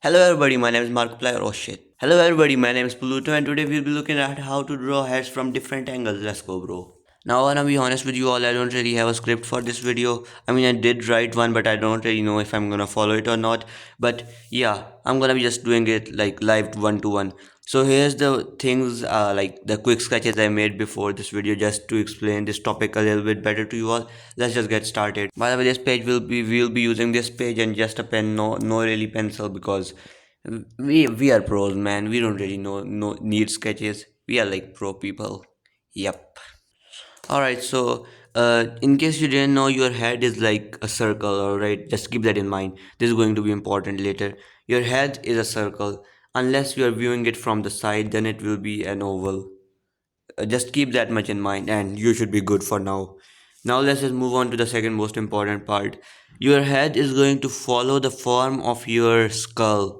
Hello everybody, my name is Markiplier. Oh shit. Hello everybody, my name is Pluto and today we'll be looking at how to draw heads from different angles. Let's go bro. Now I wanna be honest with you all, I don't really have a script for this video. I mean I did write one but I don't really know if I'm gonna follow it or not. But yeah, I'm gonna be just doing it like live one to one. So here's the things like the quick sketches I made before this video just to explain this topic a little bit better to you all. Let's just get started. By the way, this page we'll be using this page and just a pen, no really pencil because we are pros man. We don't really know no need sketches. We are like pro people. Yep. Alright, so in case you didn't know, your head is like a circle, alright? Just keep that in mind. This is going to be important later. Your head is a circle. Unless you are viewing it from the side, then it will be an oval. Just keep that much in mind, and you should be good for now. Now, let's just move on to the second most important part. Your head is going to follow the form of your skull.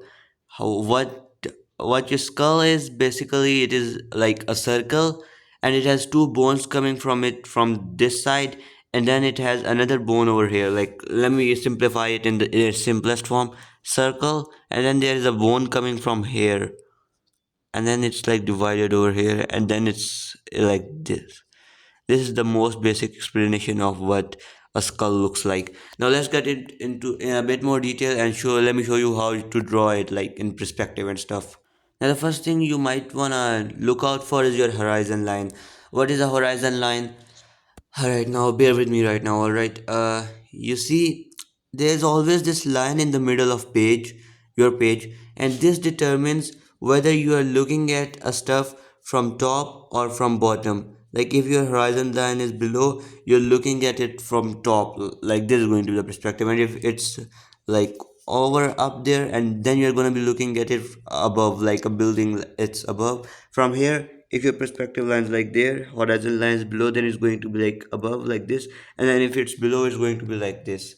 What your skull is basically, it is like a circle and it has two bones coming from it from this side, and then it has another bone over here. Like, let me simplify it in its simplest form. Circle, and then there is a bone coming from here, and then it's like divided over here, and then it's like this is the most basic explanation of what a skull looks like. Now let's get it into in a bit more detail and let me show you how to draw it like in perspective and stuff. Now the first thing you might wanna look out for is your horizon line. What is a horizon line? Alright, now bear with me right now, alright? You see, there's always this line in the middle of your page, and this determines whether you are looking at a stuff from top or from bottom. Like if your horizon line is below, you're looking at it from top, like this is going to be the perspective, and if it's like over up there, and then you're going to be looking at it above, like a building, it's above. From here, if your perspective lines like there, horizon lines below, then it's going to be like above like this, and then if it's below, it's going to be like this.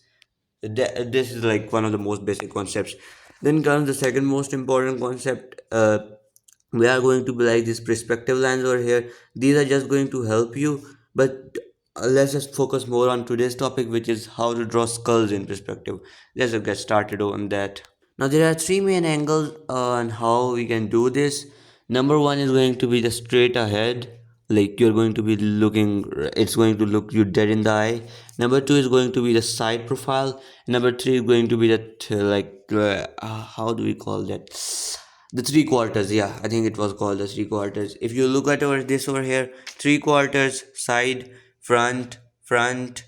This is like one of the most basic concepts. Then comes the second most important concept. We are going to be like these perspective lines over here. These are just going to help you, but let's just focus more on today's topic, which is how to draw skulls in perspective. Let's just get started on that. Now there are three main angles on how we can do this. Number one is going to be the straight ahead, like you're going to be looking, it's going to look you dead in the eye. Number two is going to be the side profile. Number three is going to be that how do we call that? The three quarters. Yeah, I think it was called the three quarters. If you look at over here, three quarters, side, front, front,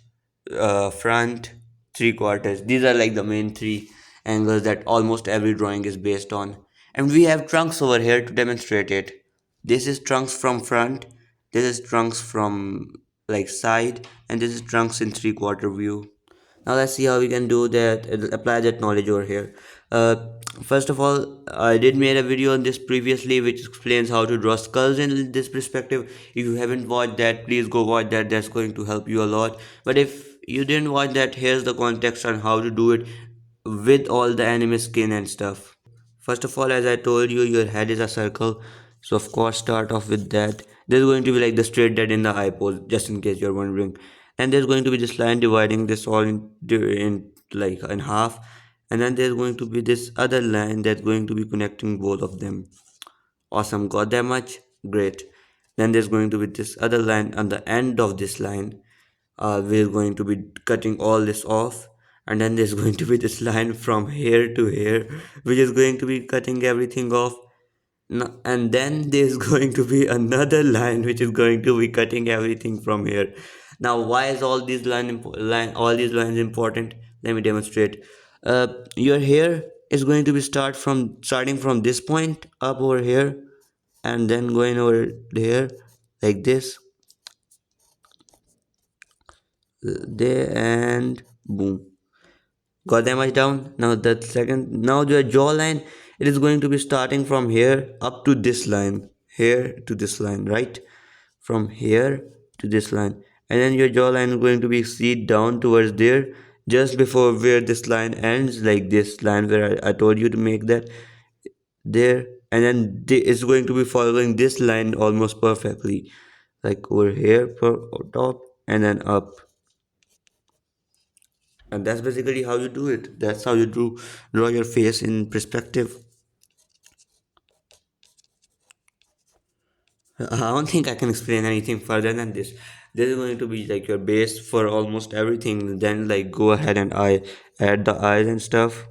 three quarters. These are like the main three angles that almost every drawing is based on. And we have trunks over here to demonstrate it. This is trunks from front, this is trunks from like side, and this is trunks in three-quarter view. Now let's see how we can do that, apply that knowledge over here. uh, First of all, I did made a video on this previously which explains how to draw skulls in this perspective. If you haven't watched that, please go watch that. That's going to help you a lot. But if you didn't watch that, here's the context on how to do it with all the anime skin and stuff. First of all, as I told you, your head is a circle, so of course start off with that. There's going to be like the straight dead in the eye pose, just in case you're wondering. And there's going to be this line dividing this all in like in half, and then there's going to be this other line that's going to be connecting both of them. Awesome, got that much? Great. Then there's going to be this other line on the end of this line. We're going to be cutting all this off, and then there's going to be this line from here to here, which is going to be cutting everything off. And then there's going to be another line which is going to be cutting everything from here. Now why is all these lines important? Let me demonstrate. Your hair is going to be starting from this point up over here, and then going over there like this, there, and boom. Got that much down? Now your jawline, it is going to be starting from here up to this line, here to this line, right? From here to this line, and then your jawline is going to be seat down towards there, just before where this line ends, like this line where I told you to make that there, and then it's going to be following this line almost perfectly, like over here for top, and then up. And that's basically how you do it. That's how you draw your face in perspective. I don't think I can explain anything further than this. This is going to be like your base for almost everything. Then like go ahead and I add the eyes and stuff,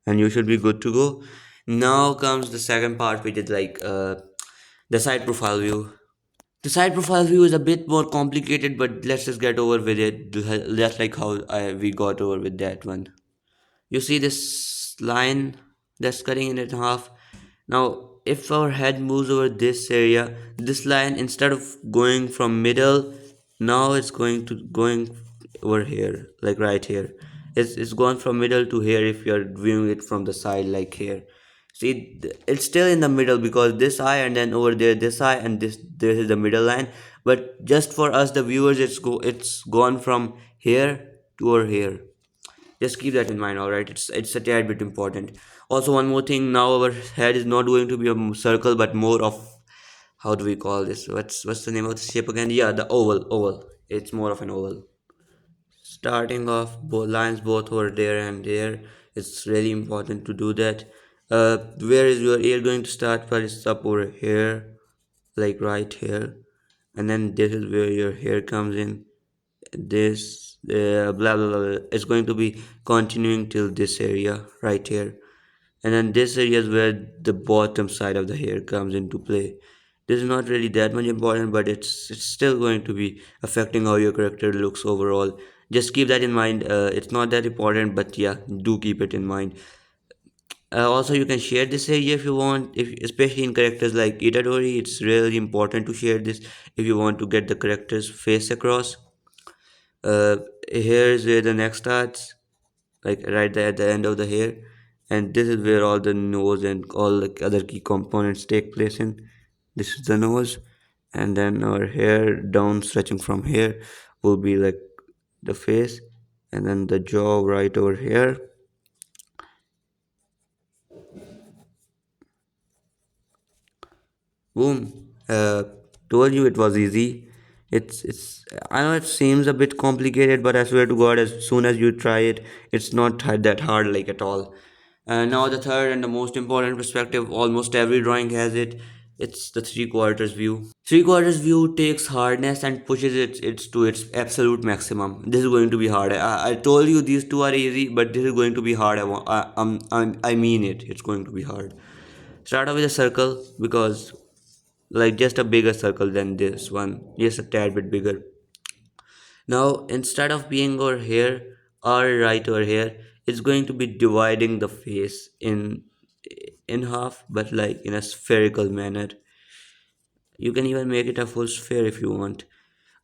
and you should be good to go. Now comes the second part, which is like the side profile view. The side profile view is a bit more complicated, but let's just get over with it. Just like how we got over with that one. You see this line that's cutting it in half. Now, if our head moves over this area, this line instead of going from middle, now it's going over here, like right here. It's gone from middle to here if you're viewing it from the side, like here. See, it's still in the middle because this eye and then over there this eye and this is the middle line. But just for us, the viewers, it's gone from here to over here. Just keep that in mind. All right, it's a tad bit important. Also, one more thing, now our head is not going to be a circle but more of, how do we call this, what's the name of the shape again? Yeah, the oval. It's more of an oval. Starting off both lines both over there and there. It's really important to do that. Where is your ear going to start? Well, it's up over here, like right here, and then this is where your hair comes in. This blah, blah blah blah is going to be continuing till this area right here, and then this area is where the bottom side of the hair comes into play. This is not really that much important, but it's still going to be affecting how your character looks overall. Just keep that in mind. It's not that important, but yeah, do keep it in mind. Also, you can share this area if you want, if especially in characters like Itadori. It's really important to share this if you want to get the character's face across. uh, Here is where the neck starts, like right there at the end of the hair, and this is where all the nose and all the other key components take place in. This is the nose, and then our hair down stretching from here will be like the face, and then the jaw right over here. Boom. Told you it was easy. It's. I know it seems a bit complicated, but I swear to God, as soon as you try it, it's not that hard, like at all. Now the third and the most important perspective, almost every drawing has it. It's the three quarters view. Three quarters view takes hardness and pushes it to its absolute maximum. This is going to be hard. I told you these two are easy, but this is going to be hard. I mean it. It's going to be hard. Start off with a circle, because like just a bigger circle than this one, just a tad bit bigger. Now instead of being over here or right over here, it's going to be dividing the face in half, but like in a spherical manner. You can even make it a full sphere if you want.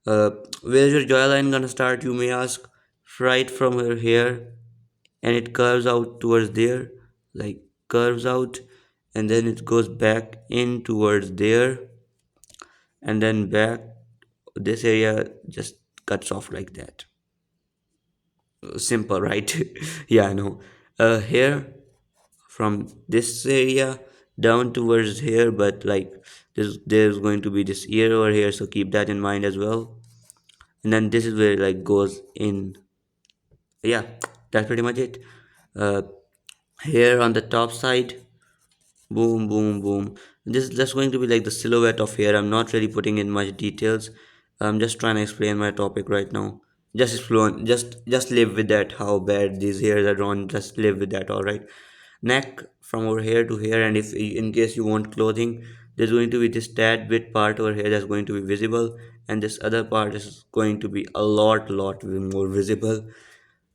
uh, where's your jawline gonna start, you may ask? Right from over here, and it curves out towards there, like curves out, and then it goes back in towards there, and then back. This area just cuts off like that. Simple, right? Yeah, I know. Here, from this area down towards here, but like there's going to be this ear over here, so keep that in mind as well. And then this is where it like goes in. Yeah, that's pretty much it. uh Here on the top side, boom boom boom, this is just going to be like the silhouette of hair. I'm not really putting in much details. I'm just trying to explain my topic right now. Just explore, just live with that, how bad these hairs are drawn. Just live with that, all right? Neck from over here to here, and if in case you want clothing, there's going to be this tad bit part over here that's going to be visible, and this other part is going to be a lot more visible.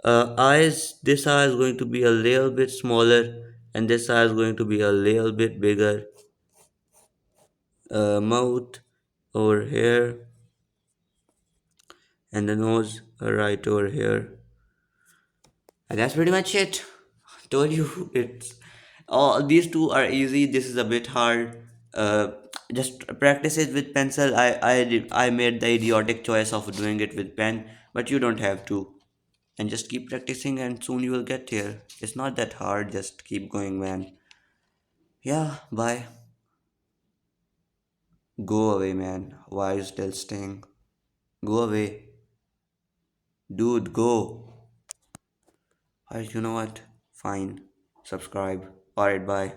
Eyes, this eye is going to be a little bit smaller, and this eye is going to be a little bit bigger. Mouth over here, and the nose right over here. And that's pretty much it. Told you, it's all these two are easy. This is a bit hard. Uh, just practice it with pencil. I made the idiotic choice of doing it with pen, but you don't have to. And just keep practicing, and soon you will get here. It's not that hard. Just keep going, man. Yeah, bye. Go away, man. Why are you still staying? Go away. Dude, go. Alright, you know what? Fine. Subscribe. Alright, bye.